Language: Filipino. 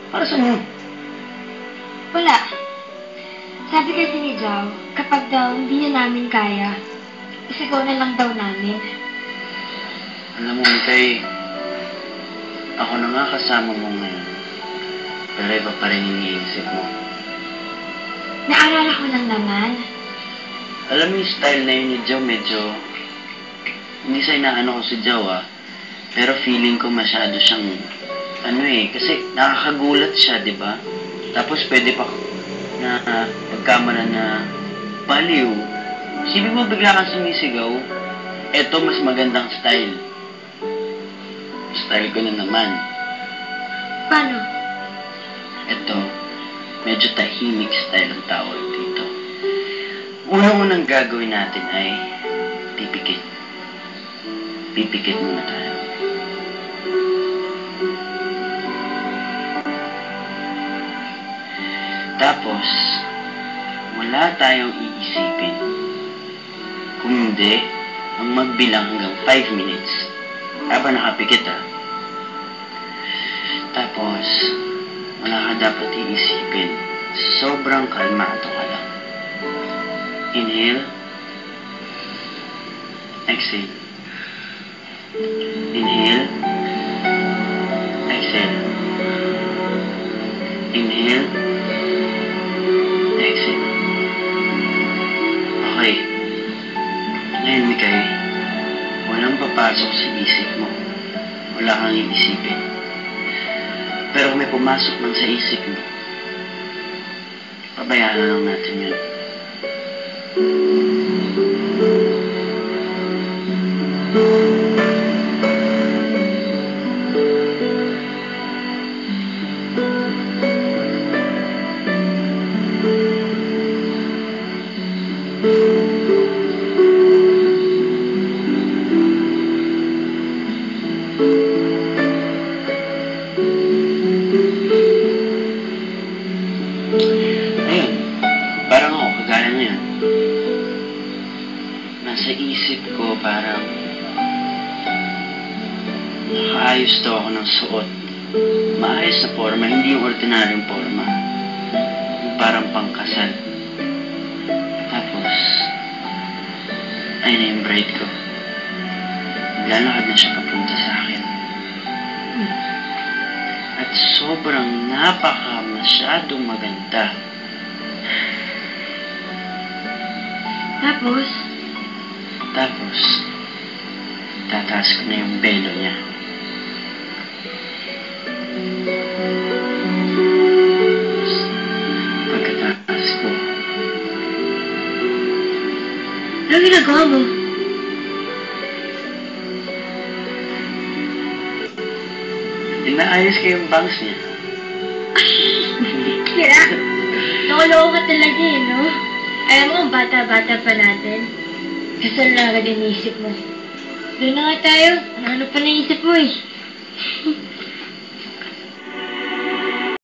Para saan yun? Wala. Sabi kasi ni Jao, kapag daw hindi niya namin kaya, isigaw na lang daw namin. Alam mo, Mikay, ako na nga kasama mo ngayon. Pero iba pa rin iniisip mo. Naalala ko lang naman. Alam mo yung style na yun ni Joe, medyo... Hindi sa inaano ko si Joe, ah. Pero feeling ko masyado siyang... kasi nakakagulat siya, di ba? Tapos pwede pa na pagkamala na baliw. Sino mo bigla kang sumisigaw? Eto, mas magandang style. Style ko na naman. Paano? Eto, medyo tahimik style ang tawag dito. Unang-unang gagawin natin ay pipikit. Pipikit muna tayo. Tapos, wala tayong iisipin. Kung hindi, ang magbilang hanggang 5 minutes. Habang nakapikit, ah. Tapos, wala ka dapat iisipin. Sobrang kalmado ka lang. Inhale. Exhale. Inhale. Exhale. Inhale. Exhale. Okay. Ngayon, Mikay, walang papasok sa isip mo. Wala kang iisipin. Pero kung may pumasok man sa isip mo, pabayaan na lang natin yun. Ayun, parang ako, kagaya ngayon. Nasa isip ko parang nakaayos daw ako ng suot. Maayos na forma, hindi yung ordinaryong forma. Yung parang pangkasal. Tapos, ayun na yung bride ko. Naglalakad na siya papunta sa akin. At sobrang masyadong maganda. Tapos, Tapos, tataas ko na yung belo niya. Pagkataas ko, ano ginagawa mo? inaayos ko yung bangs niya. Kira, nakuloko ka talaga eh, no? Alam mo, ang bata-bata pa natin. Kasal na agad yung isip mo. Doon na nga tayo. Ano pa naisip mo eh?